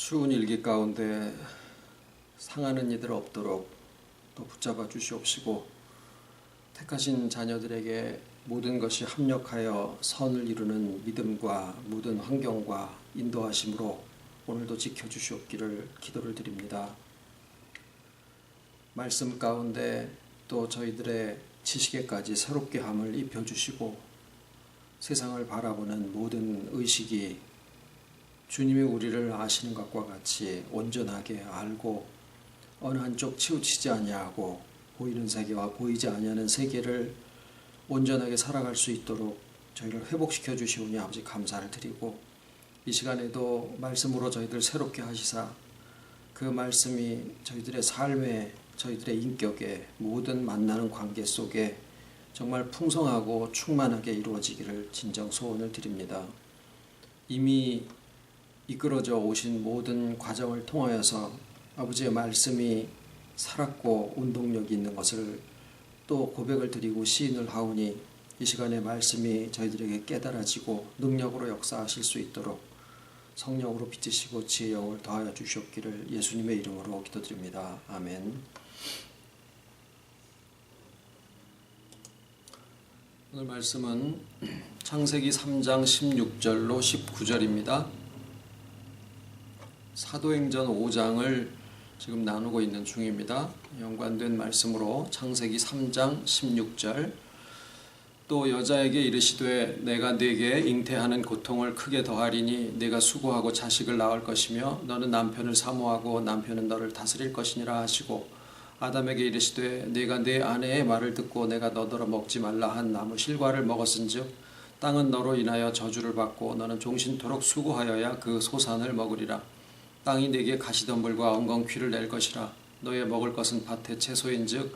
추운 일기 가운데 상하는 이들 없도록 또 붙잡아 주시옵시고, 택하신 자녀들에게 모든 것이 합력하여 선을 이루는 믿음과 모든 환경과 인도하심으로 오늘도 지켜주시옵기를 기도를 드립니다. 말씀 가운데 또 저희들의 지식에까지 새롭게 함을 입혀주시고, 세상을 바라보는 모든 의식이 주님이 우리를 아시는 것과 같이 온전하게 알고 어느 한쪽 치우치지 아니하고 보이는 세계와 보이지 아니하는 세계를 온전하게 살아갈 수 있도록 저희를 회복시켜 주시오니 아버지 감사를 드리고, 이 시간에도 말씀으로 저희들 새롭게 하시사 그 말씀이 저희들의 삶에, 저희들의 인격에, 모든 만나는 관계 속에 정말 풍성하고 충만하게 이루어지기를 진정 소원을 드립니다. 이미 이끌어져 오신 모든 과정을 통하여서 아버지의 말씀이 살았고 운동력이 있는 것을 또 고백을 드리고 시인을 하오니, 이 시간에 말씀이 저희들에게 깨달아지고 능력으로 역사하실 수 있도록 성령으로 빚으시고 지혜의 영을 더하여 주시옵기를 예수님의 이름으로 기도드립니다. 아멘. 오늘 말씀은 창세기 3장 16절로 19절입니다. 사도행전 5장을 지금 나누고 있는 중입니다. 연관된 말씀으로 창세기 3장 16절, 또 여자에게 이르시되 내가 네게 잉태하는 고통을 크게 더하리니 네가 수고하고 자식을 낳을 것이며 너는 남편을 사모하고 남편은 너를 다스릴 것이니라 하시고, 아담에게 이르시되 네가 네 아내의 말을 듣고 내가 너더러 먹지 말라 한 나무 실과를 먹었은즉 땅은 너로 인하여 저주를 받고 너는 종신토록 수고하여야 그 소산을 먹으리라. 땅이 네게 가시덤불과 엉겅퀴를 낼 것이라. 너의 먹을 것은 밭의 채소인즉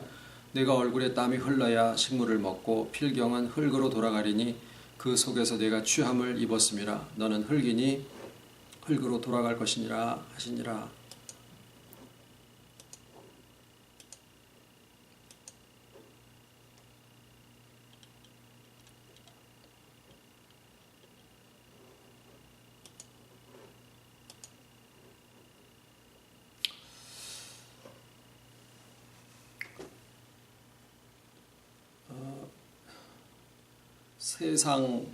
네가 얼굴에 땀이 흘러야 식물을 먹고 필경은 흙으로 돌아가리니 그 속에서 네가 취함을 입었음이라. 너는 흙이니 흙으로 돌아갈 것이니라 하시니라. 세상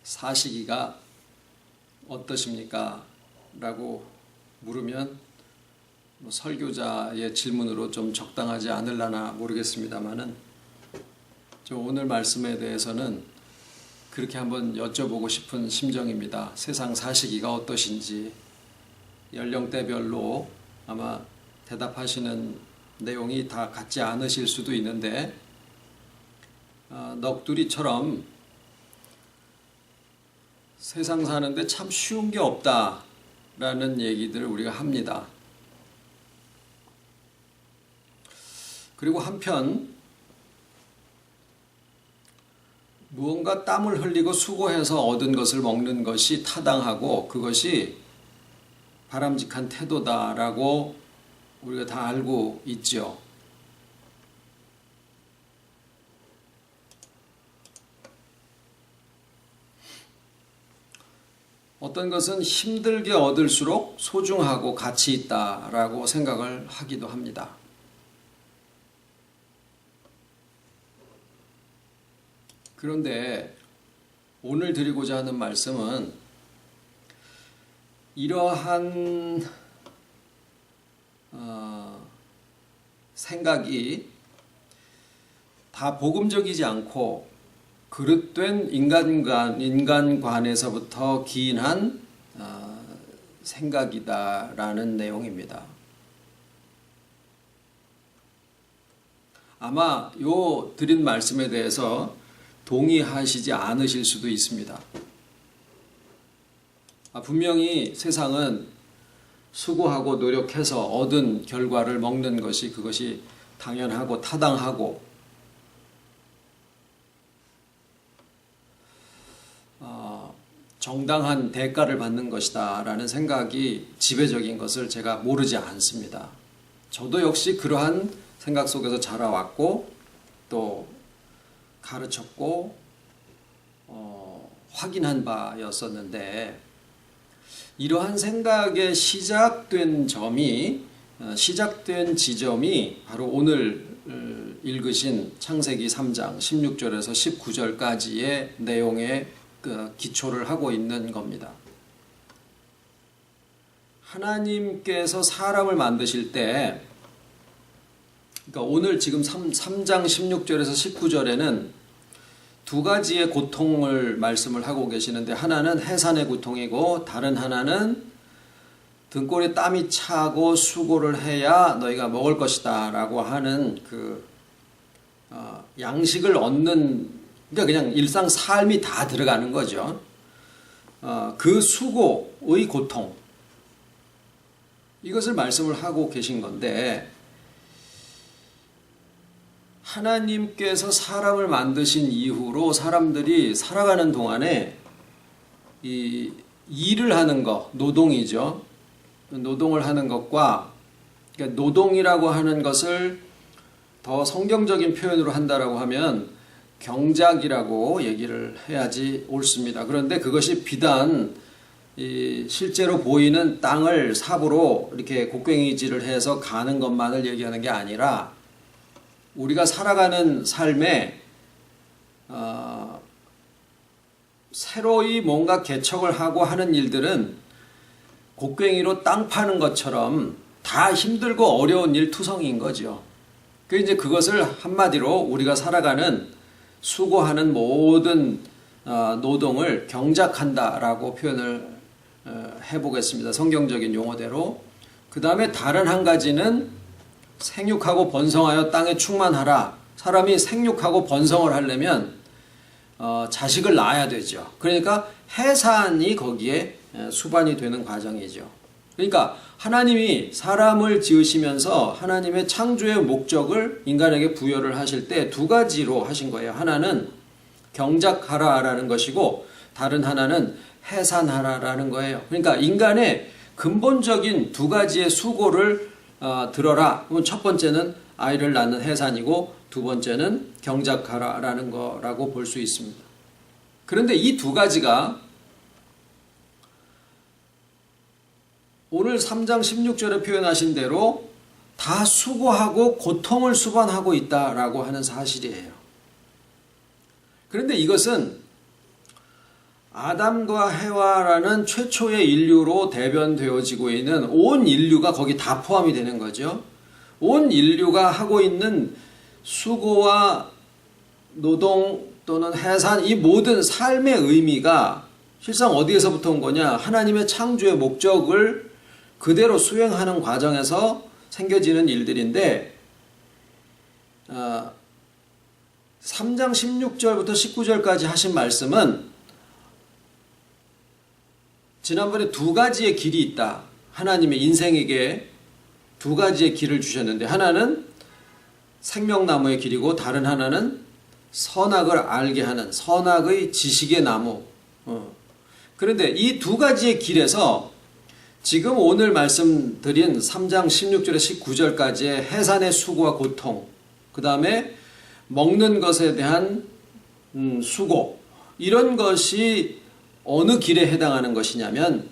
사시기가 어떠십니까? 라고 물으면 설교자의 질문으로 좀 적당하지 않을라나 모르겠습니다만은, 오늘 말씀에 대해서는 그렇게 한번 여쭤보고 싶은 심정입니다. 세상 사시기가 어떠신지. 연령대별로 아마 대답하시는 내용이 다 같지 않으실 수도 있는데, 넋두리처럼 세상 사는데 참 쉬운 게 없다라는 얘기들을 우리가 합니다. 그리고 한편 무언가 땀을 흘리고 수고해서 얻은 것을 먹는 것이 타당하고 그것이 바람직한 태도다라고 우리가 다 알고 있죠. 어떤 것은 힘들게 얻을수록 소중하고 가치 있다라고 생각을 하기도 합니다. 그런데 오늘 드리고자 하는 말씀은 이러한 생각이 다 복음적이지 않고 그릇된 인간관에서부터 기인한 생각이다라는 내용입니다. 아마 요 드린 말씀에 대해서 동의하시지 않으실 수도 있습니다. 분명히 세상은 수고하고 노력해서 얻은 결과를 먹는 것이 그것이 당연하고 타당하고 정당한 대가를 받는 것이다 라는 생각이 지배적인 것을 제가 모르지 않습니다. 저도 역시 그러한 생각 속에서 자라왔고 또 가르쳤고 확인한 바였었는데, 이러한 생각의 시작된 지점이 바로 오늘 읽으신 창세기 3장 16절에서 19절까지의 내용에 기초를 하고 있는 겁니다. 하나님께서 사람을 만드실 때, 그러니까 오늘 지금 3장 16절에서 19절에는 두 가지의 고통을 말씀을 하고 계시는데, 하나는 해산의 고통이고 다른 하나는 등골에 땀이 차고 수고를 해야 너희가 먹을 것이다 라고 하는 양식을 얻는, 그러니까 그냥 일상 삶이 다 들어가는 거죠. 그 수고의 고통, 이것을 말씀을 하고 계신 건데, 하나님께서 사람을 만드신 이후로 사람들이 살아가는 동안에 이 일을 하는 것, 노동이죠. 노동을 하는 것과, 그러니까 노동이라고 하는 것을 더 성경적인 표현으로 한다라고 하면 경작이라고 얘기를 해야지 옳습니다. 그런데 그것이 비단 실제로 보이는 땅을 삽으로 이렇게 곡괭이질을 해서 가는 것만을 얘기하는 게 아니라, 우리가 살아가는 삶에 새로이 뭔가 개척을 하고 하는 일들은 곡괭이로 땅 파는 것처럼 다 힘들고 어려운 일 투성인 거죠. 이제 그것을 한마디로 우리가 살아가는 수고하는 모든 노동을 경작한다라고 표현을 해보겠습니다. 성경적인 용어대로. 그 다음에 다른 한 가지는 생육하고 번성하여 땅에 충만하라. 사람이 생육하고 번성을 하려면 자식을 낳아야 되죠. 그러니까 해산이 거기에 수반이 되는 과정이죠. 그러니까 하나님이 사람을 지으시면서 하나님의 창조의 목적을 인간에게 부여를 하실 때 두 가지로 하신 거예요. 하나는 경작하라라는 것이고 다른 하나는 해산하라라는 거예요. 그러니까 인간의 근본적인 두 가지의 수고를 들어라. 그럼 첫 번째는 아이를 낳는 해산이고 두 번째는 경작하라라는 거라고 볼 수 있습니다. 그런데 이 두 가지가 오늘 3장 16절에 표현하신 대로 다 수고하고 고통을 수반하고 있다라고 하는 사실이에요. 그런데 이것은 아담과 해와라는 최초의 인류로 대변되어지고 있는 온 인류가 거기 다 포함이 되는 거죠. 온 인류가 하고 있는 수고와 노동 또는 해산, 이 모든 삶의 의미가 실상 어디에서부터 온 거냐? 하나님의 창조의 목적을 그대로 수행하는 과정에서 생겨지는 일들인데, 3장 16절부터 19절까지 하신 말씀은 지난번에 두 가지의 길이 있다. 하나님의 인생에게 두 가지의 길을 주셨는데, 하나는 생명나무의 길이고 다른 하나는 선악을 알게 하는 선악의 지식의 나무. 그런데 이 두 가지의 길에서 지금 오늘 말씀드린 3장 16절에서 19절까지의 해산의 수고와 고통, 그 다음에 먹는 것에 대한 수고, 이런 것이 어느 길에 해당하는 것이냐면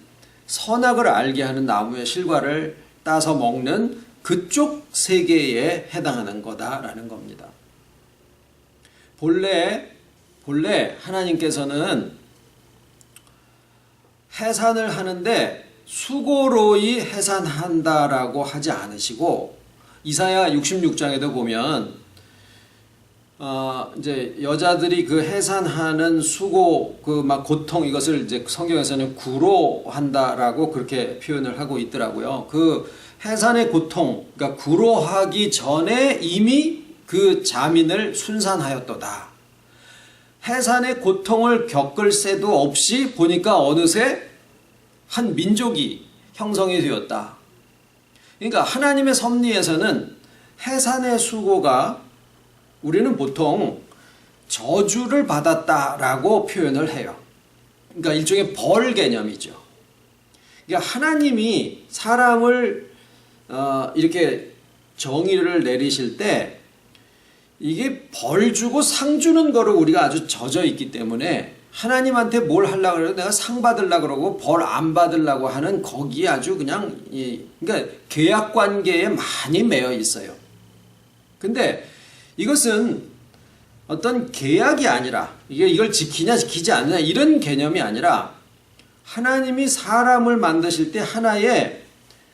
선악을 알게 하는 나무의 실과를 따서 먹는 그쪽 세계에 해당하는 거다라는 겁니다. 본래 하나님께서는 해산을 하는데 수고로이 해산한다라고 하지 않으시고, 이사야 66장에도 보면 이제 여자들이 그 해산하는 수고, 그 막 고통, 이것을 이제 성경에서는 구로한다라고 그렇게 표현을 하고 있더라고요. 그 해산의 고통, 그러니까 구로하기 전에 이미 그 자민을 순산하였도다. 해산의 고통을 겪을 새도 없이 보니까 어느새 한 민족이 형성이 되었다. 그러니까 하나님의 섭리에서는 해산의 수고가 우리는 보통 저주를 받았다라고 표현을 해요. 그러니까 일종의 벌 개념이죠. 그러니까 하나님이 사람을 이렇게 정의를 내리실 때 이게 벌 주고 상 주는 거로 우리가 아주 젖어 있기 때문에 하나님한테 뭘 하려고 그래도 내가 상 받으려고 그러고 벌 안 받으려고 하는 거기에 아주 그냥 그러니까 계약 관계에 많이 매여 있어요. 근데 이것은 어떤 계약이 아니라 이걸 지키냐 지키지 않느냐 이런 개념이 아니라 하나님이 사람을 만드실 때 하나의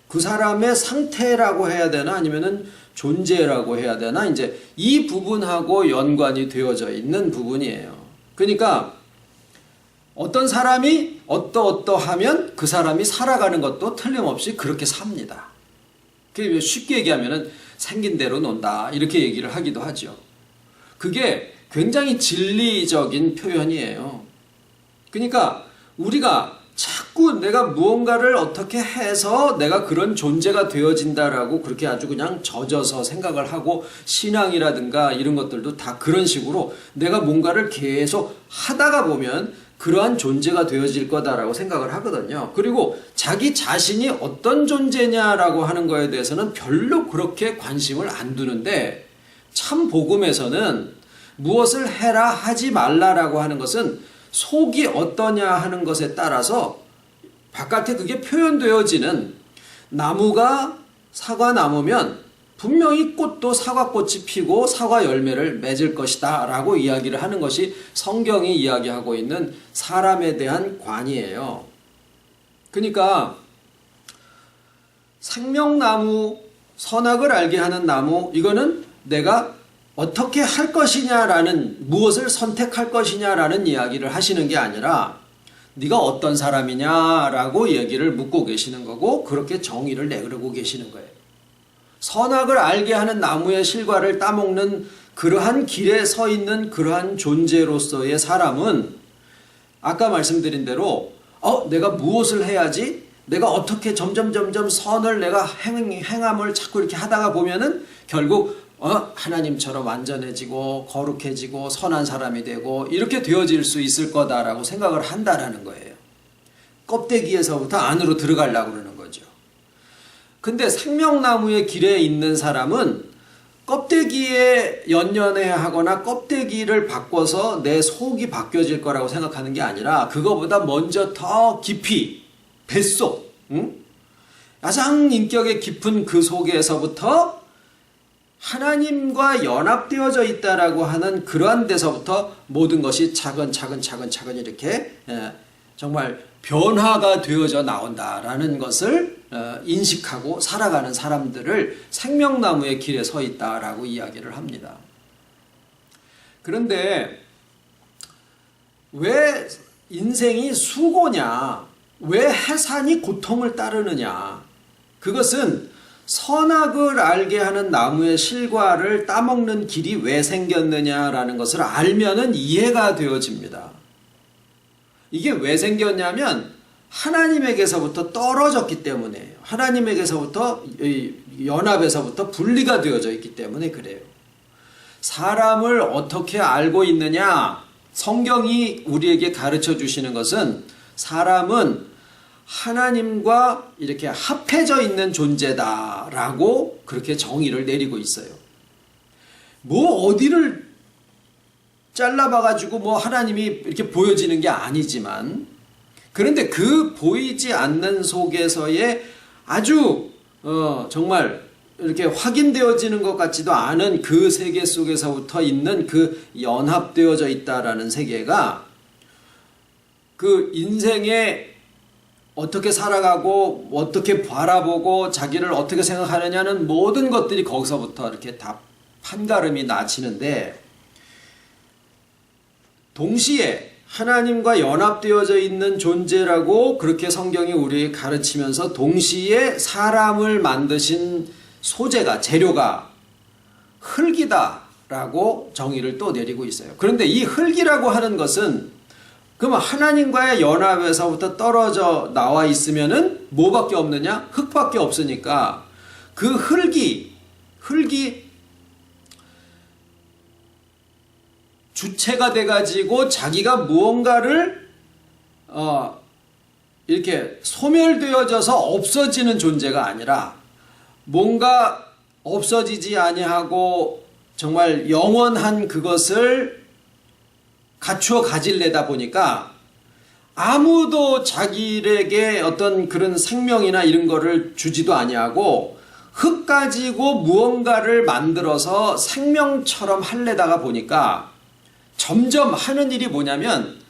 그 사람의 상태라고 해야 되나 아니면은 존재라고 해야 되나 이제 이 부분하고 연관이 되어져 있는 부분이에요. 그러니까 어떤 사람이 어떠하면 그 사람이 살아가는 것도 틀림없이 그렇게 삽니다. 쉽게 얘기하면은 생긴 대로 논다 이렇게 얘기를 하기도 하죠. 그게 굉장히 진리적인 표현이에요. 그러니까 우리가 자꾸 내가 무언가를 어떻게 해서 내가 그런 존재가 되어진다라고 그렇게 아주 그냥 젖어서 생각을 하고 신앙이라든가 이런 것들도 다 그런 식으로 내가 뭔가를 계속 하다가 보면 그러한 존재가 되어질 거다라고 생각을 하거든요. 그리고 자기 자신이 어떤 존재냐라고 하는 거에 대해서는 별로 그렇게 관심을 안 두는데 참 복음에서는 무엇을 해라 하지 말라라고 하는 것은 속이 어떠냐 하는 것에 따라서 바깥에 그게 표현되어지는 나무가 사과나무면 분명히 꽃도 사과꽃이 피고 사과 열매를 맺을 것이다 라고 이야기를 하는 것이 성경이 이야기하고 있는 사람에 대한 관이에요. 그러니까 생명나무, 선악을 알게 하는 나무, 이거는 내가 어떻게 할 것이냐라는, 무엇을 선택할 것이냐라는 이야기를 하시는 게 아니라 네가 어떤 사람이냐라고 얘기를 묻고 계시는 거고 그렇게 정의를 내걸고 계시는 거예요. 선악을 알게 하는 나무의 실과를 따먹는 그러한 길에 서 있는 그러한 존재로서의 사람은 아까 말씀드린 대로 내가 무엇을 해야지? 내가 어떻게 점점 선을 내가 행함을 자꾸 이렇게 하다가 보면은 결국 하나님처럼 완전해지고 거룩해지고 선한 사람이 되고 이렇게 되어질 수 있을 거다라고 생각을 한다라는 거예요. 껍데기에서부터 안으로 들어가려고 그러는 거죠. 근데 생명나무의 길에 있는 사람은 껍데기에 연연해야 하거나 껍데기를 바꿔서 내 속이 바뀌어질 거라고 생각하는 게 아니라 그거보다 먼저 더 깊이 뱃속, 가장 인격의 깊은 그 속에서부터 하나님과 연합되어져 있다라고 하는 그러한 데서부터 모든 것이 차근차근 이렇게 정말 변화가 되어져 나온다라는 것을 인식하고 살아가는 사람들을 생명나무의 길에 서 있다라고 이야기를 합니다. 그런데 왜 인생이 수고냐? 왜 해산이 고통을 따르느냐? 그것은 선악을 알게 하는 나무의 실과를 따먹는 길이 왜 생겼느냐라는 것을 알면은 이해가 되어집니다. 이게 왜 생겼냐면 하나님에게서부터 떨어졌기 때문이에요. 하나님에게서부터 연합에서부터 분리가 되어져 있기 때문에 그래요. 사람을 어떻게 알고 있느냐? 성경이 우리에게 가르쳐 주시는 것은 사람은 하나님과 이렇게 합해져 있는 존재다라고 그렇게 정의를 내리고 있어요. 뭐 어디를 잘라봐가지고 뭐 하나님이 이렇게 보여지는 게 아니지만, 그런데 그 보이지 않는 속에서의 아주 정말 이렇게 확인되어지는 것 같지도 않은 그 세계 속에서부터 있는 그 연합되어져 있다라는 세계가 그 인생에 어떻게 살아가고 어떻게 바라보고 자기를 어떻게 생각하느냐는 모든 것들이 거기서부터 이렇게 다 판가름이 나치는데, 동시에 하나님과 연합되어져 있는 존재라고 그렇게 성경이 우리에게 가르치면서 동시에 사람을 만드신 소재가, 재료가 흙이다라고 정의를 또 내리고 있어요. 그런데 이 흙이라고 하는 것은 그럼 하나님과의 연합에서부터 떨어져 나와 있으면은 뭐밖에 없느냐? 흙밖에 없으니까 그 흙이 주체가 돼가지고 자기가 무언가를 이렇게 소멸되어져서 없어지는 존재가 아니라 뭔가 없어지지 아니하고 정말 영원한 그것을 갖추어 가질래다 보니까 아무도 자기에게 어떤 그런 생명이나 이런 거를 주지도 아니하고 흙 가지고 무언가를 만들어서 생명처럼 할래다가 보니까 점점 하는 일이 뭐냐면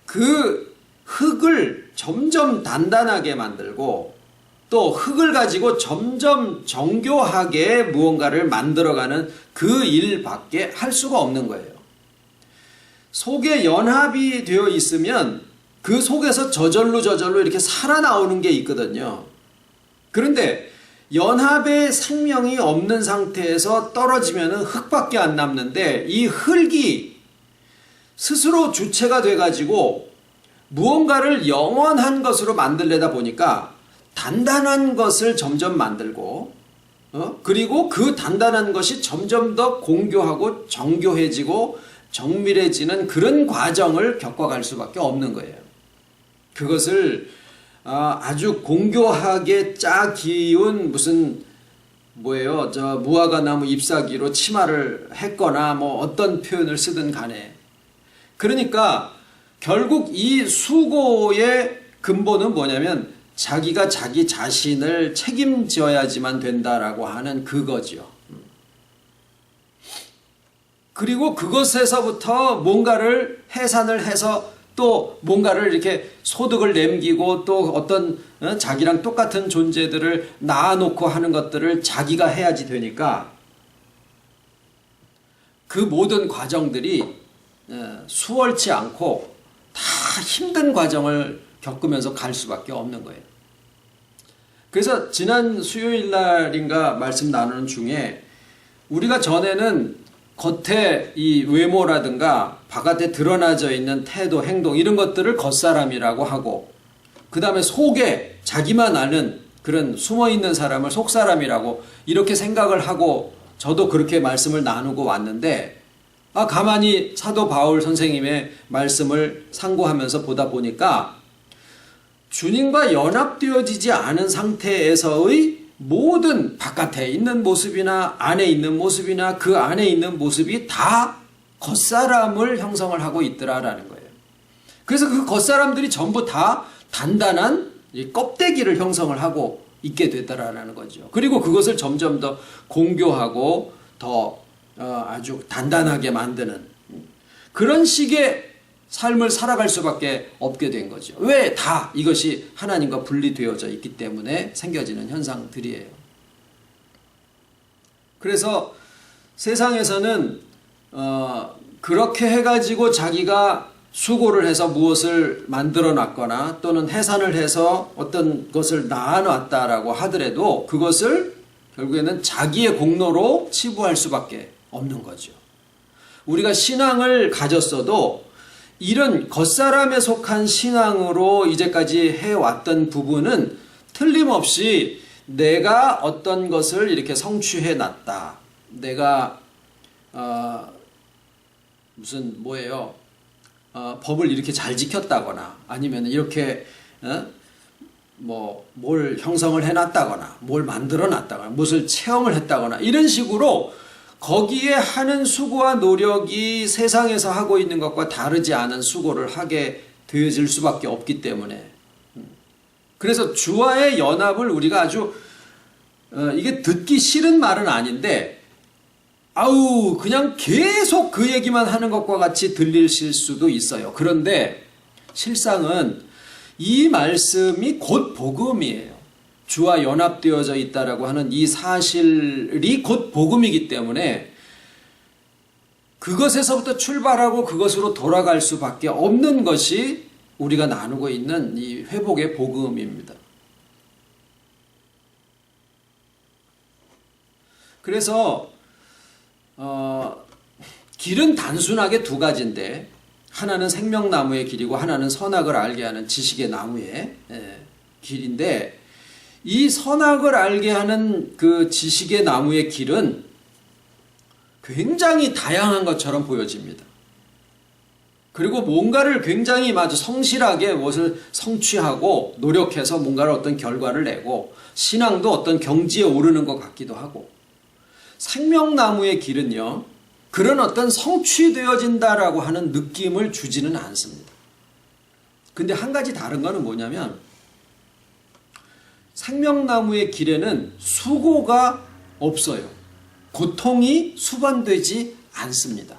그 흙을 점점 단단하게 만들고 또 흙을 가지고 점점 정교하게 무언가를 만들어가는 그 일밖에 할 수가 없는 거예요. 속에 연합이 되어 있으면 그 속에서 저절로 이렇게 살아나오는 게 있거든요. 그런데 연합의 생명이 없는 상태에서 떨어지면 흙밖에 안 남는데 이 흙이 스스로 주체가 돼가지고 무언가를 영원한 것으로 만들려다 보니까 단단한 것을 점점 만들고 그리고 그 단단한 것이 점점 더 공교하고 정교해지고 정밀해지는 그런 과정을 겪어갈 수밖에 없는 거예요. 그것을 아주 공교하게 짜 기운 무슨 뭐예요? 저 무화과나무 잎사귀로 치마를 했거나 뭐 어떤 표현을 쓰든 간에 그러니까 결국 이 수고의 근본은 뭐냐면 자기가 자기 자신을 책임져야지만 된다라고 하는 그거지요. 그리고 그것에서부터 뭔가를 해산을 해서 또 뭔가를 이렇게 소득을 남기고 또 어떤 자기랑 똑같은 존재들을 낳아놓고 하는 것들을 자기가 해야지 되니까 그 모든 과정들이 수월치 않고 다 힘든 과정을 겪으면서 갈 수밖에 없는 거예요. 그래서 지난 수요일 날인가 말씀 나누는 중에 우리가 전에는 겉에 이 외모라든가 바깥에 드러나져 있는 태도, 행동 이런 것들을 겉사람이라고 하고 그 다음에 속에 자기만 아는 그런 숨어있는 사람을 속사람이라고 이렇게 생각을 하고 저도 그렇게 말씀을 나누고 왔는데 가만히 사도 바울 선생님의 말씀을 상고하면서 보다 보니까 주님과 연합되어지지 않은 상태에서의 모든 바깥에 있는 모습이나 안에 있는 모습이나 그 안에 있는 모습이 다 겉사람을 형성을 하고 있더라라는 거예요. 그래서 그 겉사람들이 전부 다 단단한 껍데기를 형성을 하고 있게 되더라라는 거죠. 그리고 그것을 점점 더 공교하고 더 아주 단단하게 만드는 그런 식의 삶을 살아갈 수밖에 없게 된 거죠. 왜? 다 이것이 하나님과 분리되어져 있기 때문에 생겨지는 현상들이에요. 그래서 세상에서는 그렇게 해가지고 자기가 수고를 해서 무엇을 만들어 놨거나 또는 해산을 해서 어떤 것을 낳아놨다라고 하더라도 그것을 결국에는 자기의 공로로 치부할 수밖에 없는 거죠. 우리가 신앙을 가졌어도 이런 겉사람에 속한 신앙으로 이제까지 해왔던 부분은 틀림없이 내가 어떤 것을 이렇게 성취해 놨다. 내가 무슨 뭐예요? 법을 이렇게 잘 지켰다거나 아니면 이렇게 뭘 형성을 해놨다거나 뭘 만들어 놨다거나 무엇을 체험을 했다거나 이런 식으로 거기에 하는 수고와 노력이 세상에서 하고 있는 것과 다르지 않은 수고를 하게 되어질 수밖에 없기 때문에 그래서 주와의 연합을 우리가 아주 이게 듣기 싫은 말은 아닌데 그냥 계속 그 얘기만 하는 것과 같이 들리실 수도 있어요. 그런데 실상은 이 말씀이 곧 복음이에요. 주와 연합되어져 있다라고 하는 이 사실이 곧 복음이기 때문에 그것에서부터 출발하고 그것으로 돌아갈 수밖에 없는 것이 우리가 나누고 있는 이 회복의 복음입니다. 그래서 길은 단순하게 두 가지인데 하나는 생명나무의 길이고 하나는 선악을 알게 하는 지식의 나무의 길인데 이 선악을 알게 하는 그 지식의 나무의 길은 굉장히 다양한 것처럼 보여집니다. 그리고 뭔가를 굉장히 아주 성실하게 무엇을 성취하고 노력해서 뭔가를 어떤 결과를 내고 신앙도 어떤 경지에 오르는 것 같기도 하고 생명나무의 길은요 그런 어떤 성취되어진다라고 하는 느낌을 주지는 않습니다. 근데 한 가지 다른 거는 뭐냐면 생명나무의 길에는 수고가 없어요. 고통이 수반되지 않습니다.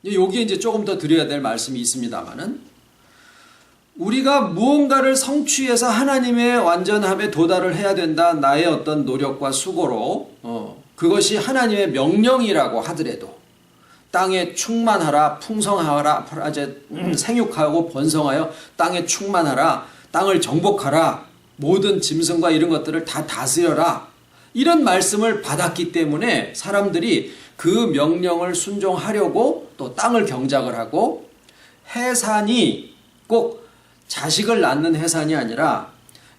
여기에 이제 조금 더 드려야 될 말씀이 있습니다만은 우리가 무언가를 성취해서 하나님의 완전함에 도달을 해야 된다. 나의 어떤 노력과 수고로 그것이 하나님의 명령이라고 하더라도 땅에 충만하라, 풍성하라, 생육하고 번성하여 땅에 충만하라, 땅을 정복하라, 모든 짐승과 이런 것들을 다 다스려라. 이런 말씀을 받았기 때문에 사람들이 그 명령을 순종하려고 또 땅을 경작을 하고 해산이 꼭 자식을 낳는 해산이 아니라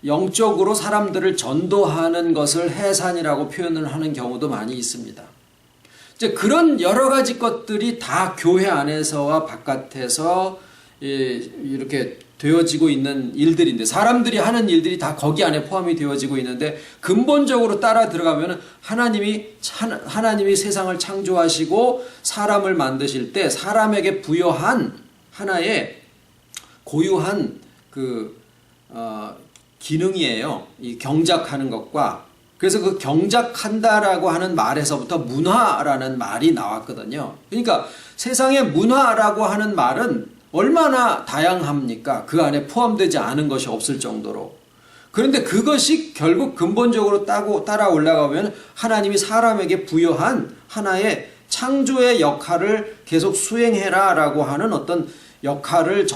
영적으로 사람들을 전도하는 것을 해산이라고 표현을 하는 경우도 많이 있습니다. 이제 그런 여러 가지 것들이 다 교회 안에서와 바깥에서 이렇게 되어지고 있는 일들인데 사람들이 하는 일들이 다 거기 안에 포함이 되어지고 있는데 근본적으로 따라 들어가면 하나님이 세상을 창조하시고 사람을 만드실 때 사람에게 부여한 하나의 고유한 기능이에요. 이 경작하는 것과 그래서 그 경작한다라고 하는 말에서부터 문화라는 말이 나왔거든요. 그러니까 세상의 문화라고 하는 말은 얼마나 다양합니까? 그 안에 포함되지 않은 것이 없을 정도로. 그런데 그것이 결국 근본적으로 따라 올라가면 하나님이 사람에게 부여한 하나의 창조의 역할을 계속 수행해라 라고 하는 어떤 역할을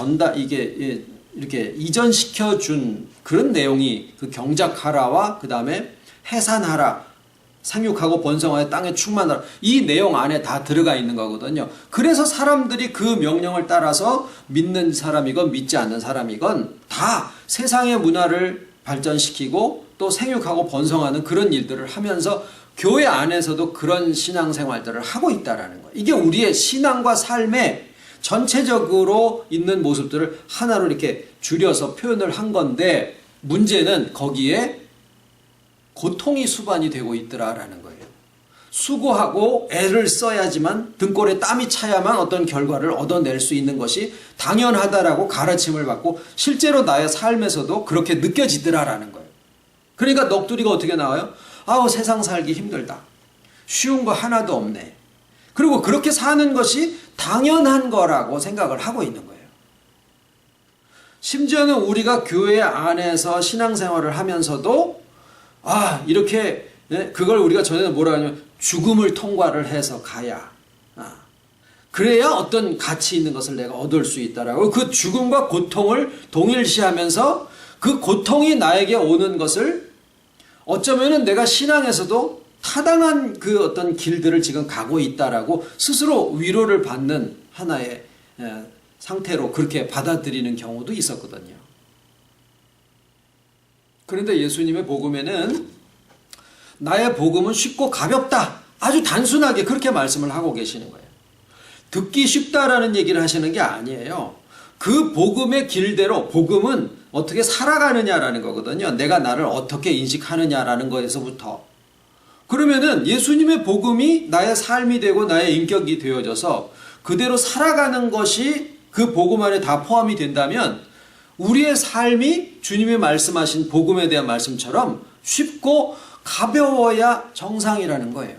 이렇게 이전시켜 준 그런 내용이 그 경작하라와 그 다음에 해산하라, 생육하고 번성하여 땅에 충만하라, 이 내용 안에 다 들어가 있는 거거든요. 그래서 사람들이 그 명령을 따라서 믿는 사람이건 믿지 않는 사람이건 다 세상의 문화를 발전시키고 또 생육하고 번성하는 그런 일들을 하면서 교회 안에서도 그런 신앙생활들을 하고 있다라는 거예요. 이게 우리의 신앙과 삶의 전체적으로 있는 모습들을 하나로 이렇게 줄여서 표현을 한 건데 문제는 거기에 고통이 수반이 되고 있더라라는 거예요. 수고하고 애를 써야지만 등골에 땀이 차야만 어떤 결과를 얻어낼 수 있는 것이 당연하다라고 가르침을 받고 실제로 나의 삶에서도 그렇게 느껴지더라라는 거예요. 그러니까 넋두리가 어떻게 나와요? 아우 세상 살기 힘들다. 쉬운 거 하나도 없네. 그리고 그렇게 사는 것이 당연한 거라고 생각을 하고 있는 거예요. 심지어는 우리가 교회 안에서 신앙생활을 하면서도 이렇게 그걸 우리가 전에는 뭐라 하냐면 죽음을 통과를 해서 가야 그래야 어떤 가치 있는 것을 내가 얻을 수 있다라고 그 죽음과 고통을 동일시하면서 그 고통이 나에게 오는 것을 어쩌면은 내가 신앙에서도 타당한 그 어떤 길들을 지금 가고 있다라고 스스로 위로를 받는 하나의 상태로 그렇게 받아들이는 경우도 있었거든요. 그런데 예수님의 복음에는 나의 복음은 쉽고 가볍다. 아주 단순하게 그렇게 말씀을 하고 계시는 거예요. 듣기 쉽다라는 얘기를 하시는 게 아니에요. 그 복음의 길대로 복음은 어떻게 살아가느냐라는 거거든요. 내가 나를 어떻게 인식하느냐라는 거에서부터. 그러면은 예수님의 복음이 나의 삶이 되고 나의 인격이 되어져서 그대로 살아가는 것이 그 복음 안에 다 포함이 된다면 우리의 삶이 주님이 말씀하신 복음에 대한 말씀처럼 쉽고 가벼워야 정상이라는 거예요.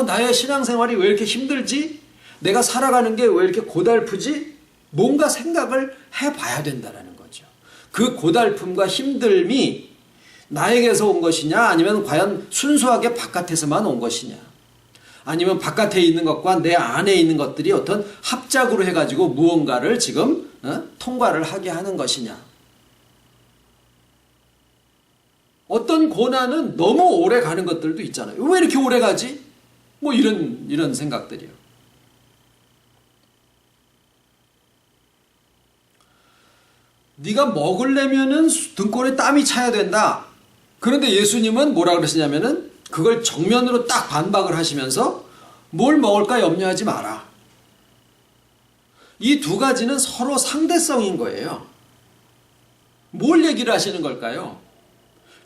나의 신앙생활이 왜 이렇게 힘들지? 내가 살아가는 게 왜 이렇게 고달프지? 뭔가 생각을 해봐야 된다는 거죠. 그 고달픔과 힘듦이 나에게서 온 것이냐 아니면 과연 순수하게 바깥에서만 온 것이냐 아니면 바깥에 있는 것과 내 안에 있는 것들이 어떤 합작으로 해가지고 무언가를 지금 통과를 하게 하는 것이냐. 어떤 고난은 너무 오래 가는 것들도 있잖아요. 왜 이렇게 오래 가지? 뭐 이런 생각들이요. 네가 먹으려면은 등골에 땀이 차야 된다. 그런데 예수님은 뭐라 그러시냐면은 그걸 정면으로 딱 반박을 하시면서 뭘 먹을까 염려하지 마라. 이 두 가지는 서로 상대성인 거예요. 뭘 얘기를 하시는 걸까요?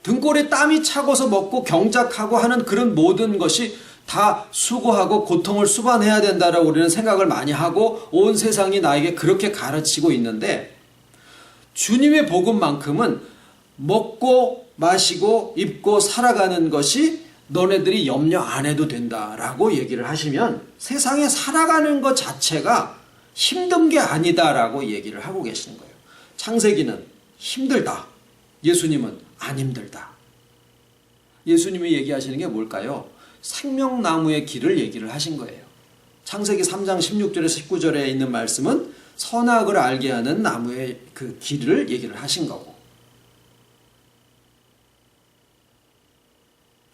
등골에 땀이 차고서 먹고 경작하고 하는 그런 모든 것이 다 수고하고 고통을 수반해야 된다라고 우리는 생각을 많이 하고 온 세상이 나에게 그렇게 가르치고 있는데, 주님의 복음만큼은 먹고 마시고 입고 살아가는 것이 너네들이 염려 안 해도 된다라고 얘기를 하시면 세상에 살아가는 것 자체가 힘든 게 아니다라고 얘기를 하고 계시는 거예요. 창세기는 힘들다. 예수님은 안 힘들다. 예수님이 얘기하시는 게 뭘까요? 생명나무의 길을 얘기를 하신 거예요. 창세기 3장 16절에서 19절에 있는 말씀은 선악을 알게 하는 나무의 그 길을 얘기를 하신 거고,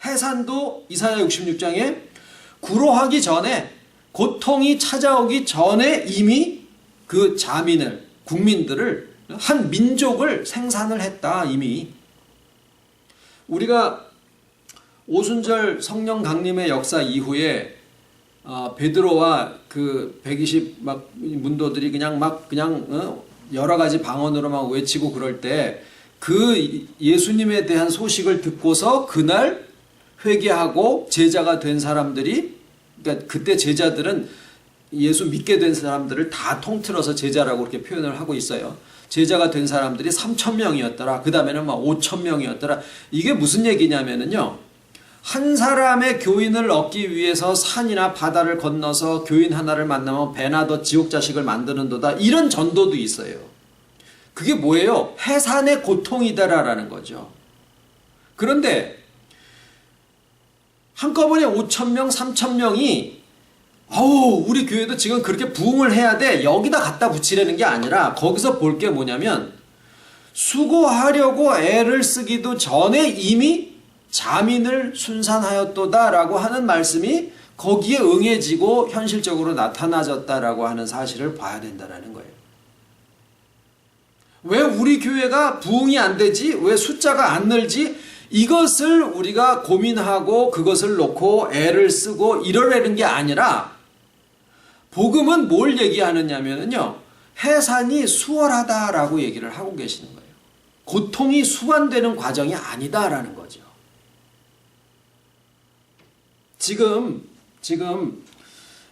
해산도 이사야 66장에 구로하기 전에, 고통이 찾아오기 전에 이미 그 자민을, 국민들을, 한 민족을 생산을 했다. 이미 우리가 오순절 성령 강림의 역사 이후에 베드로와 그 120 막 문도들이 그냥 여러 가지 방언으로 막 외치고 그럴 때 그 예수님에 대한 소식을 듣고서 그날 회개하고 제자가 된 사람들이, 그러니까 그때 제자들은 예수 믿게 된 사람들을 다 통틀어서 제자라고 그렇게 표현을 하고 있어요. 제자가 된 사람들이 3,000명이었더라. 그 다음에는 막 5,000명이었더라. 이게 무슨 얘기냐면은요, 한 사람의 교인을 얻기 위해서 산이나 바다를 건너서 교인 하나를 만나면 배나 더 지옥 자식을 만드는도다. 이런 전도도 있어요. 그게 뭐예요? 해산의 고통이다라는 거죠. 그런데 한꺼번에 5,000명, 3,000명이 우리 교회도 지금 그렇게 부흥을 해야 돼, 여기다 갖다 붙이려는 게 아니라 거기서 볼 게 뭐냐면 수고하려고 애를 쓰기도 전에 이미 자민을 순산하였도다라고 하는 말씀이 거기에 응해지고 현실적으로 나타나졌다라고 하는 사실을 봐야 된다는 거예요. 왜 우리 교회가 부흥이 안 되지? 왜 숫자가 안 늘지? 이것을 우리가 고민하고 그것을 놓고 애를 쓰고 이러려는 게 아니라, 복음은 뭘 얘기하느냐면요, 해산이 수월하다라고 얘기를 하고 계시는 거예요. 고통이 수반되는 과정이 아니다라는 거죠. 지금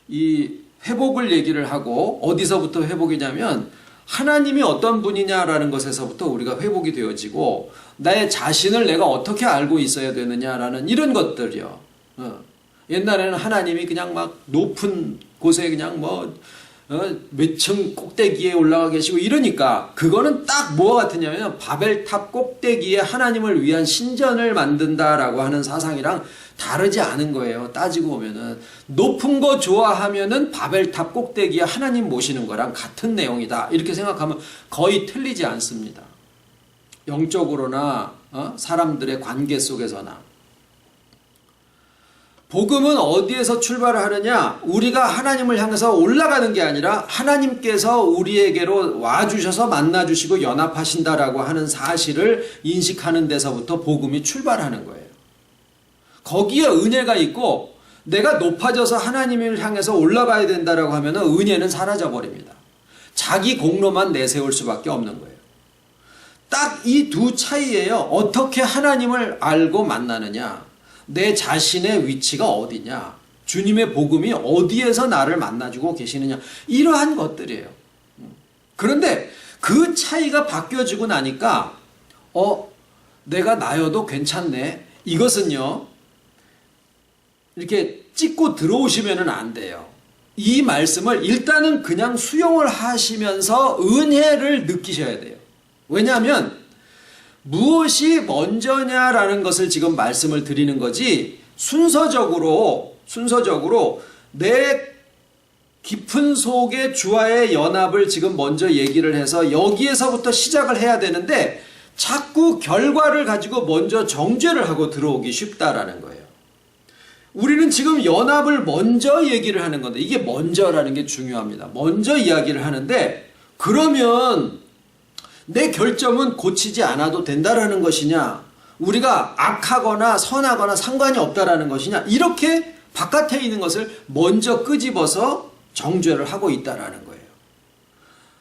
이 회복을 얘기를 하고, 어디서부터 회복이냐면 하나님이 어떤 분이냐라는 것에서부터 우리가 회복이 되어지고, 나의 자신을 내가 어떻게 알고 있어야 되느냐라는 이런 것들이요. 옛날에는 하나님이 그냥 막 높은 곳에 그냥 몇 층 꼭대기에 올라가 계시고 이러니까, 그거는 딱 뭐가 같으냐면 바벨탑 꼭대기에 하나님을 위한 신전을 만든다라고 하는 사상이랑 다르지 않은 거예요. 따지고 보면은 높은 거 좋아하면은 바벨탑 꼭대기에 하나님 모시는 거랑 같은 내용이다, 이렇게 생각하면 거의 틀리지 않습니다. 영적으로나 사람들의 관계 속에서나. 복음은 어디에서 출발을 하느냐? 우리가 하나님을 향해서 올라가는 게 아니라 하나님께서 우리에게로 와주셔서 만나주시고 연합하신다라고 하는 사실을 인식하는 데서부터 복음이 출발하는 거예요. 거기에 은혜가 있고, 내가 높아져서 하나님을 향해서 올라가야 된다라고 하면 은혜는 사라져버립니다. 자기 공로만 내세울 수밖에 없는 거예요. 딱 이 두 차이예요. 어떻게 하나님을 알고 만나느냐, 내 자신의 위치가 어디냐, 주님의 복음이 어디에서 나를 만나주고 계시느냐, 이러한 것들이에요. 그런데 그 차이가 바뀌어지고 나니까 내가 나여도 괜찮네, 이것은요 이렇게 찍고 들어오시면 안 돼요. 이 말씀을 일단은 그냥 수용을 하시면서 은혜를 느끼셔야 돼요. 왜냐하면 무엇이 먼저냐라는 것을 지금 말씀을 드리는 거지, 순서적으로 내 깊은 속의 주와의 연합을 지금 먼저 얘기를 해서 여기에서부터 시작을 해야 되는데, 자꾸 결과를 가지고 먼저 정죄를 하고 들어오기 쉽다라는 거예요. 우리는 지금 연합을 먼저 얘기를 하는 건데, 이게 먼저라는 게 중요합니다. 먼저 이야기를 하는데, 그러면 내 결점은 고치지 않아도 된다라는 것이냐, 우리가 악하거나 선하거나 상관이 없다라는 것이냐, 이렇게 바깥에 있는 것을 먼저 끄집어서 정죄를 하고 있다라는 거예요.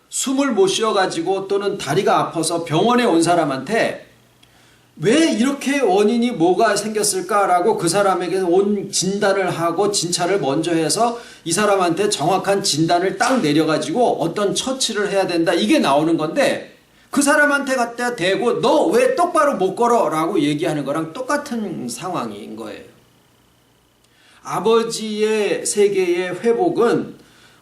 숨을 못 쉬어가지고 또는 다리가 아파서 병원에 온 사람한테 왜 이렇게 원인이 뭐가 생겼을까라고 그 사람에게 온 진단을 하고 진찰을 먼저 해서 이 사람한테 정확한 진단을 딱 내려가지고 어떤 처치를 해야 된다, 이게 나오는 건데, 그 사람한테 갖다 대고 너 왜 똑바로 못 걸어? 라고 얘기하는 거랑 똑같은 상황인 거예요. 아버지의 세계의 회복은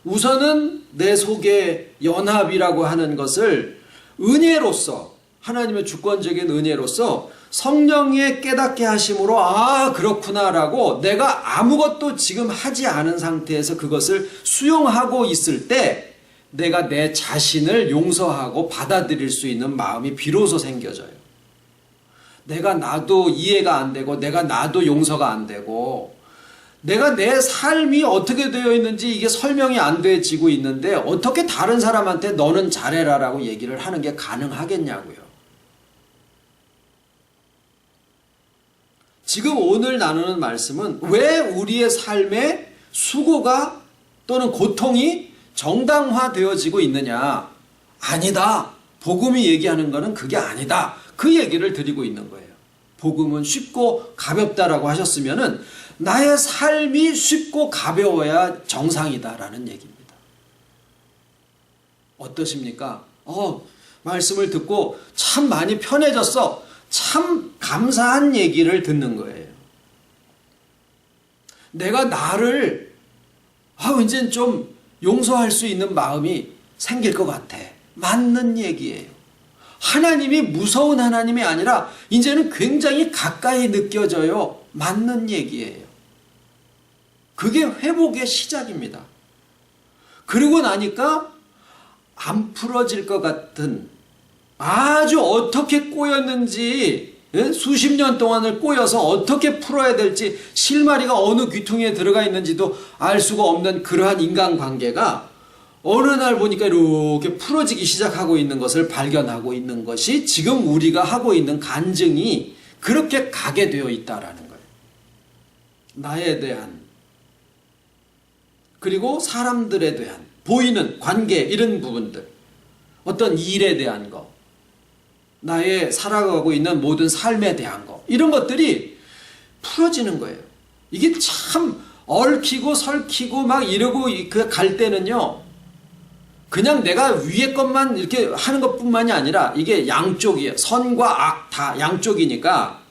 우선은 내 속의 연합이라고 하는 것을 은혜로서, 하나님의 주권적인 은혜로서 성령의 깨닫게 하심으로 아 그렇구나라고 내가 아무것도 지금 하지 않은 상태에서 그것을 수용하고 있을 때 내가 내 자신을 용서하고 받아들일 수 있는 마음이 비로소 생겨져요. 내가 나도 이해가 안 되고 내가 나도 용서가 안 되고 내가 내 삶이 어떻게 되어 있는지 이게 설명이 안 되지고 있는데 어떻게 다른 사람한테 너는 잘해라라고 얘기를 하는 게 가능하겠냐고요. 지금 오늘 나누는 말씀은 왜 우리의 삶에 수고가 또는 고통이 정당화되어지고 있느냐? 아니다. 복음이 얘기하는 것은 그게 아니다. 그 얘기를 드리고 있는 거예요. 복음은 쉽고 가볍다라고 하셨으면은 나의 삶이 쉽고 가벼워야 정상이다라는 얘기입니다. 어떠십니까? 말씀을 듣고 참 많이 편해졌어. 참 감사한 얘기를 듣는 거예요. 내가 나를 이젠 좀 용서할 수 있는 마음이 생길 것 같아. 맞는 얘기예요. 하나님이 무서운 하나님이 아니라 이제는 굉장히 가까이 느껴져요. 맞는 얘기예요. 그게 회복의 시작입니다. 그러고 나니까 안 풀어질 것 같은, 아주 어떻게 꼬였는지, 수십 년 동안을 꼬여서 어떻게 풀어야 될지, 실마리가 어느 귀퉁이에 들어가 있는지도 알 수가 없는 그러한 인간관계가 어느 날 보니까 이렇게 풀어지기 시작하고 있는 것을 발견하고 있는 것이 지금 우리가 하고 있는 간증이 그렇게 가게 되어 있다라는 거예요. 나에 대한, 그리고 사람들에 대한, 보이는 관계, 이런 부분들, 어떤 일에 대한 것, 나의 살아가고 있는 모든 삶에 대한 것, 이런 것들이 풀어지는 거예요. 이게 참 얽히고 설키고 막 이러고 갈 때는요, 그냥 내가 위에 것만 이렇게 하는 것뿐만이 아니라 이게 양쪽이에요. 선과 악 다 양쪽이니까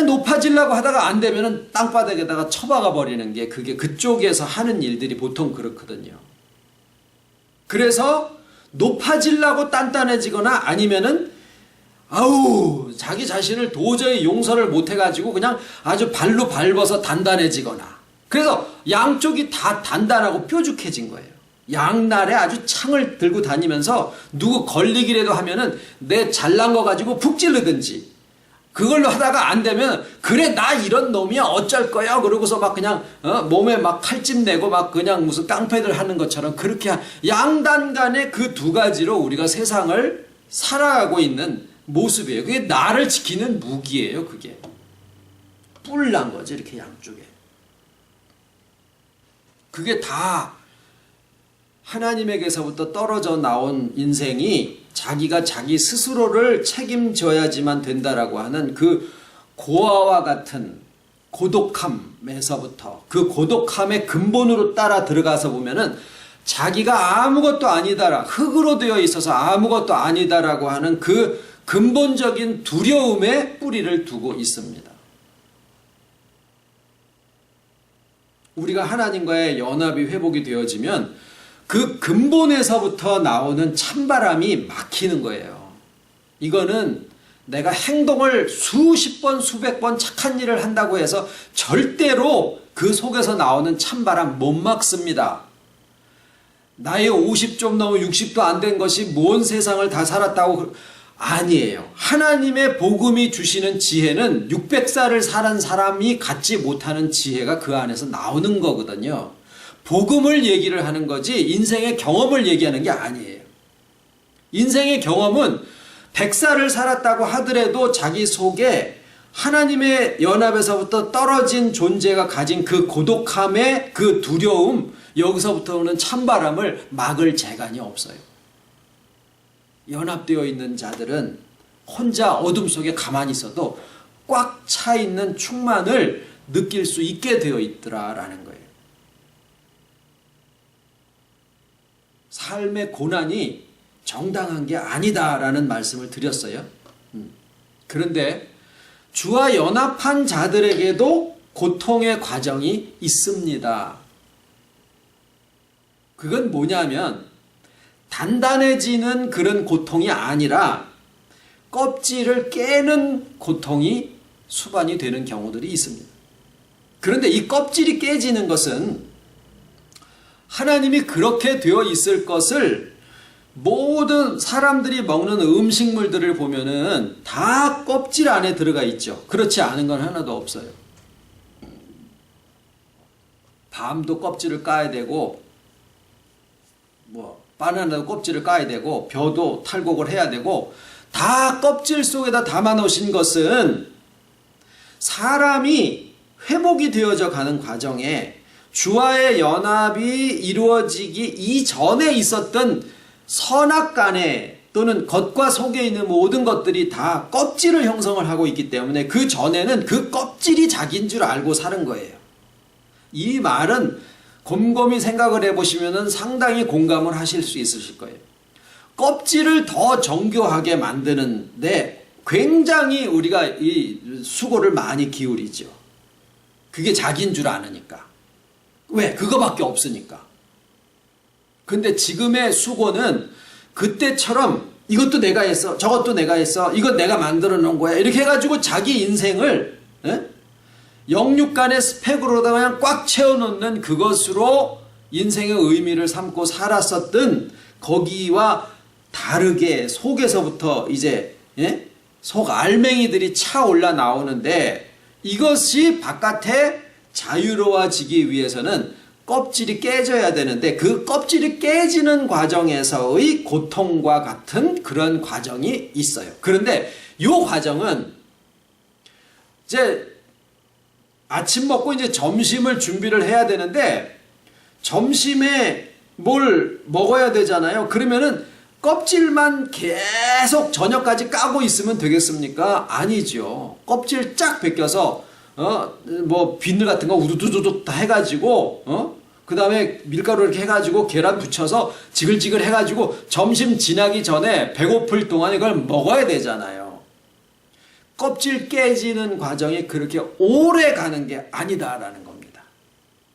높아지려고 하다가 안 되면은 땅바닥에다가 처박아 버리는 게 그게 그쪽에서 하는 일들이 보통 그렇거든요. 그래서 높아지려고 단단해지거나 아니면은 자기 자신을 도저히 용서를 못 해가지고 그냥 아주 발로 밟아서 단단해지거나, 그래서 양쪽이 다 단단하고 뾰족해진 거예요. 양날에 아주 창을 들고 다니면서 누구 걸리기라도 하면은 내 잘난 거 가지고 푹 찌르든지, 그걸로 하다가 안 되면 그래 나 이런 놈이야 어쩔 거야 그러고서 막 그냥 몸에 막 칼집 내고 막 그냥 무슨 깡패들 하는 것처럼 그렇게 양단간의 그 두 가지로 우리가 세상을 살아가고 있는 모습이에요. 그게 나를 지키는 무기예요. 그게 뿔난 거지, 이렇게 양쪽에. 그게 다 하나님에게서부터 떨어져 나온 인생이 자기가 자기 스스로를 책임져야지만 된다라고 하는 그 고아와 같은 고독함에서부터, 그 고독함의 근본으로 따라 들어가서 보면은 자기가 아무것도 아니다라, 흙으로 되어 있어서 아무것도 아니다라고 하는 그 근본적인 두려움에 뿌리를 두고 있습니다. 우리가 하나님과의 연합이 회복이 되어지면 그 근본에서부터 나오는 찬바람이 막히는 거예요. 이거는 내가 행동을 수십 번, 수백 번 착한 일을 한다고 해서 절대로 그 속에서 나오는 찬바람 못 막습니다. 나이 50 좀 넘어 60도 안 된 것이 뭔 세상을 다 살았다고, 아니에요. 하나님의 복음이 주시는 지혜는 600살을 살은 사람이 갖지 못하는 지혜가 그 안에서 나오는 거거든요. 복음을 얘기를 하는 거지 인생의 경험을 얘기하는 게 아니에요. 인생의 경험은 100살을 살았다고 하더라도 자기 속에 하나님의 연합에서부터 떨어진 존재가 가진 그 고독함의 그 두려움, 여기서부터 오는 찬바람을 막을 재간이 없어요. 연합되어 있는 자들은 혼자 어둠 속에 가만히 있어도 꽉 차 있는 충만을 느낄 수 있게 되어 있더라라는 거예요. 삶의 고난이 정당한 게 아니다라는 말씀을 드렸어요. 그런데 주와 연합한 자들에게도 고통의 과정이 있습니다. 그건 뭐냐면 단단해지는 그런 고통이 아니라 껍질을 깨는 고통이 수반이 되는 경우들이 있습니다. 그런데 이 껍질이 깨지는 것은 하나님이 그렇게 되어 있을 것을 모든 사람들이 먹는 음식물들을 보면은 다 껍질 안에 들어가 있죠. 그렇지 않은 건 하나도 없어요. 밤도 껍질을 까야 되고, 바나나도 껍질을 까야 되고, 벼도 탈곡을 해야 되고, 다 껍질 속에다 담아 놓으신 것은 사람이 회복이 되어져 가는 과정에 주와의 연합이 이루어지기 이전에 있었던 선악간에 또는 겉과 속에 있는 모든 것들이 다 껍질을 형성을 하고 있기 때문에 그 전에는 그 껍질이 자기인 줄 알고 사는 거예요. 이 말은 곰곰이 생각을 해보시면 상당히 공감을 하실 수 있으실 거예요. 껍질을 더 정교하게 만드는데 굉장히 우리가 이 수고를 많이 기울이죠. 그게 자기인 줄 아느니까. 왜? 그거밖에 없으니까. 근데 지금의 수고는 그때처럼 이것도 내가 했어, 저것도 내가 했어, 이건 내가 만들어 놓은 거야, 이렇게 해가지고 자기 인생을 영육간의 스펙으로다가 그냥 꽉 채워놓는 그것으로 인생의 의미를 삼고 살았었던 거기와 다르게 속에서부터 이제 속 알맹이들이 차올라 나오는데, 이것이 바깥에 자유로워지기 위해서는 껍질이 깨져야 되는데 그 껍질이 깨지는 과정에서의 고통과 같은 그런 과정이 있어요. 그런데 이 과정은 이제 아침 먹고 이제 점심을 준비를 해야 되는데 점심에 뭘 먹어야 되잖아요. 그러면은 껍질만 계속 저녁까지 까고 있으면 되겠습니까? 아니죠. 껍질 쫙 벗겨서 비늘 같은 거 우두두둑 다 해가지고 그 다음에 밀가루 이렇게 해가지고 계란 붙여서 지글지글 해가지고 점심 지나기 전에 배고플 동안 이걸 먹어야 되잖아요. 껍질 깨지는 과정이 그렇게 오래 가는 게 아니다라는 겁니다.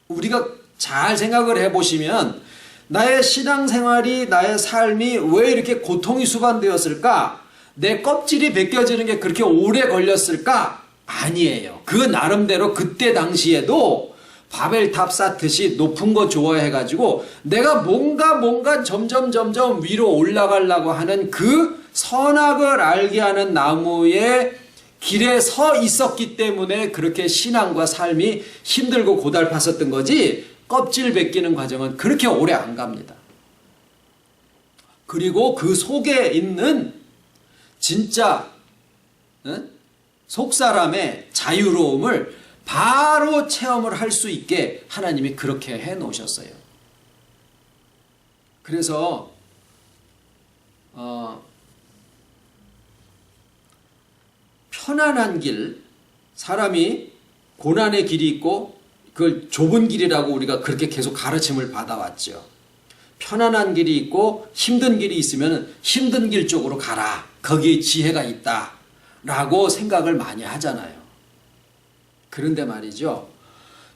우리가 잘 생각을 해보시면 나의 신앙생활이, 나의 삶이 왜 이렇게 고통이 수반되었을까? 내 껍질이 벗겨지는 게 그렇게 오래 걸렸을까? 아니에요. 그 나름대로 그때 당시에도 바벨탑 쌓듯이 높은 거 좋아해가지고 내가 뭔가 점점 위로 올라가려고 하는 그 선악을 알게 하는 나무의 길에 서 있었기 때문에 그렇게 신앙과 삶이 힘들고 고달팠었던 거지, 껍질 벗기는 과정은 그렇게 오래 안 갑니다. 그리고 그 속에 있는 진짜 속사람의 자유로움을 바로 체험을 할 수 있게 하나님이 그렇게 해 놓으셨어요. 그래서 편안한 길, 사람이 고난의 길이 있고 그걸 좁은 길이라고 우리가 그렇게 계속 가르침을 받아왔죠. 편안한 길이 있고 힘든 길이 있으면 힘든 길 쪽으로 가라, 거기에 지혜가 있다 라고 생각을 많이 하잖아요. 그런데 말이죠,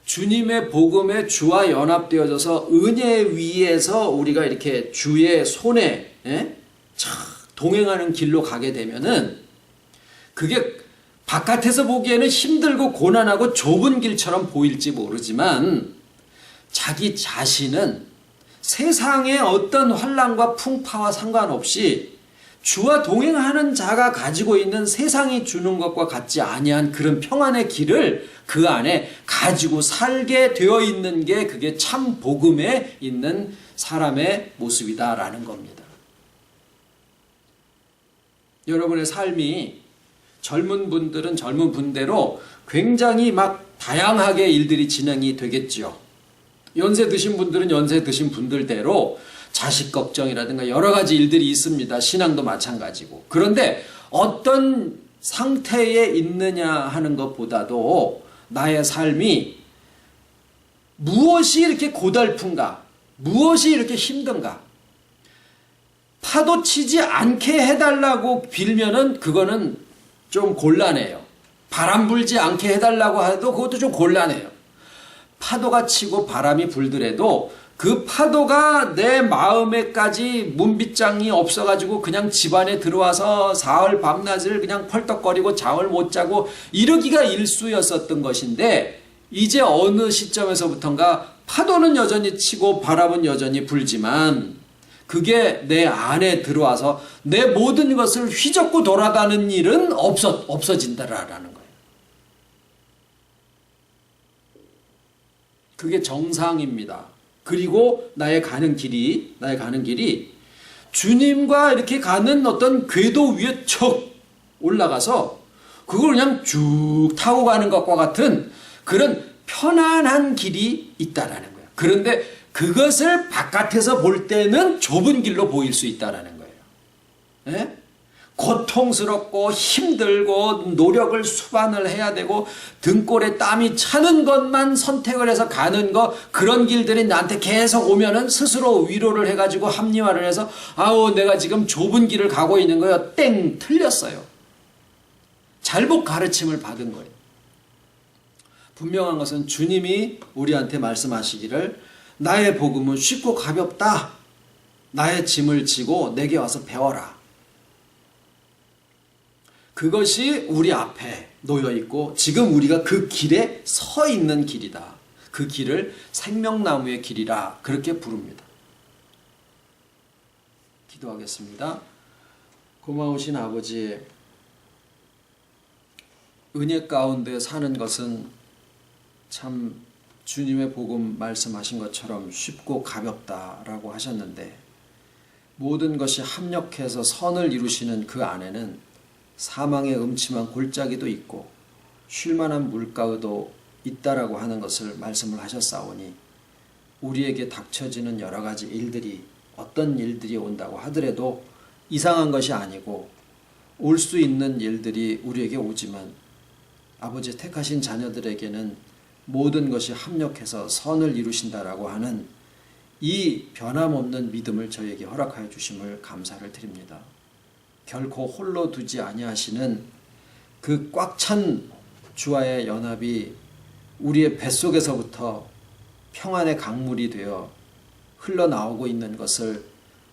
주님의 복음에 주와 연합되어져서 은혜 위에서 우리가 이렇게 주의 손에 동행하는 길로 가게 되면은 그게 바깥에서 보기에는 힘들고 고난하고 좁은 길처럼 보일지 모르지만 자기 자신은 세상의 어떤 환난과 풍파와 상관없이 주와 동행하는 자가 가지고 있는 세상이 주는 것과 같지 아니한 그런 평안의 길을 그 안에 가지고 살게 되어 있는 게 그게 참 복음에 있는 사람의 모습이다라는 겁니다. 여러분의 삶이 젊은 분들은 젊은 분대로 굉장히 막 다양하게 일들이 진행이 되겠죠. 연세 드신 분들은 연세 드신 분들대로 자식 걱정이라든가 여러 가지 일들이 있습니다. 신앙도 마찬가지고. 그런데 어떤 상태에 있느냐 하는 것보다도 나의 삶이 무엇이 이렇게 고달픈가, 무엇이 이렇게 힘든가, 파도 치지 않게 해달라고 빌면은 그거는 좀 곤란해요. 바람 불지 않게 해달라고 해도 그것도 좀 곤란해요. 파도가 치고 바람이 불더라도 그 파도가 내 마음에까지 문빗장이 없어가지고 그냥 집안에 들어와서 사흘 밤낮을 그냥 펄떡거리고 잠을 못 자고 이러기가 일쑤였었던 것인데, 이제 어느 시점에서부턴가 파도는 여전히 치고 바람은 여전히 불지만 그게 내 안에 들어와서 내 모든 것을 휘젓고 돌아가는 일은 없어진다라는 거예요. 그게 정상입니다. 그리고 나의 가는 길이 주님과 이렇게 가는 어떤 궤도 위에 척 올라가서 그걸 그냥 쭉 타고 가는 것과 같은 그런 편안한 길이 있다라는 거예요. 그런데 그것을 바깥에서 볼 때는 좁은 길로 보일 수 있다라는 거예요. 예? 고통스럽고 힘들고 노력을 수반을 해야 되고 등골에 땀이 차는 것만 선택을 해서 가는 것, 그런 길들이 나한테 계속 오면은 스스로 위로를 해가지고 합리화를 해서 아우 내가 지금 좁은 길을 가고 있는 거예요. 땡, 틀렸어요. 잘못 가르침을 받은 거예요. 분명한 것은 주님이 우리한테 말씀하시기를 나의 복음은 쉽고 가볍다. 나의 짐을 지고 내게 와서 배워라. 그것이 우리 앞에 놓여 있고 지금 우리가 그 길에 서 있는 길이다. 그 길을 생명나무의 길이라 그렇게 부릅니다. 기도하겠습니다. 고마우신 아버지, 은혜 가운데 사는 것은 참 주님의 복음 말씀하신 것처럼 쉽고 가볍다라고 하셨는데, 모든 것이 합력해서 선을 이루시는 그 안에는 사망의 음침한 골짜기도 있고 쉴만한 물가도 있다라고 하는 것을 말씀을 하셨사오니, 우리에게 닥쳐지는 여러 가지 일들이 어떤 일들이 온다고 하더라도 이상한 것이 아니고 올 수 있는 일들이 우리에게 오지만 아버지 택하신 자녀들에게는 모든 것이 합력해서 선을 이루신다라고 하는 이 변함없는 믿음을 저에게 허락하여 주심을 감사를 드립니다. 결코 홀로 두지 아니하시는 그 꽉 찬 주와의 연합이 우리의 뱃속에서부터 평안의 강물이 되어 흘러나오고 있는 것을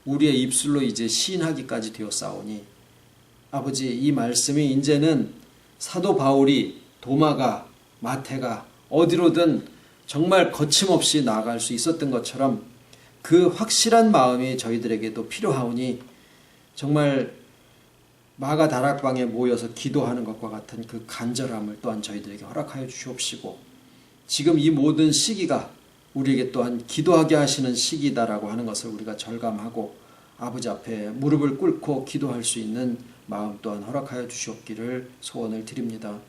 우리의 입술로 이제 시인하기까지 되었사오니, 아버지 이 말씀이 이제는 사도 바울이 도마가 마태가 어디로든 정말 거침없이 나아갈 수 있었던 것처럼 그 확실한 마음이 저희들에게도 필요하오니, 정말 마가 다락방에 모여서 기도하는 것과 같은 그 간절함을 또한 저희들에게 허락하여 주시옵시고, 지금 이 모든 시기가 우리에게 또한 기도하게 하시는 시기다라고 하는 것을 우리가 절감하고 아버지 앞에 무릎을 꿇고 기도할 수 있는 마음 또한 허락하여 주시옵기를 소원을 드립니다.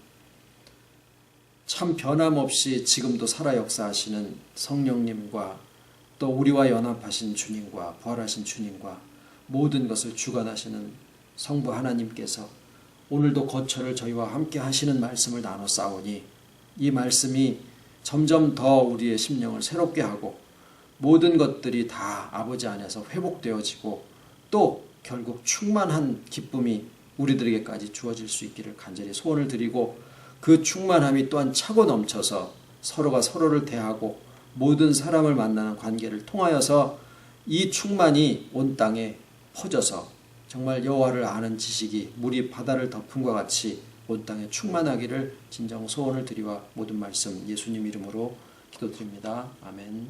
참 변함없이 지금도 살아 역사하시는 성령님과 또 우리와 연합하신 주님과 부활하신 주님과 모든 것을 주관하시는 성부 하나님께서 오늘도 거처를 저희와 함께 하시는 말씀을 나눠 싸우니, 이 말씀이 점점 더 우리의 심령을 새롭게 하고 모든 것들이 다 아버지 안에서 회복되어지고 또 결국 충만한 기쁨이 우리들에게까지 주어질 수 있기를 간절히 소원을 드리고, 그 충만함이 또한 차고 넘쳐서 서로가 서로를 대하고 모든 사람을 만나는 관계를 통하여서 이 충만이 온 땅에 퍼져서 정말 여호와를 아는 지식이 물이 바다를 덮음과 같이 온 땅에 충만하기를 진정 소원을 드리와 모든 말씀 예수님 이름으로 기도드립니다. 아멘.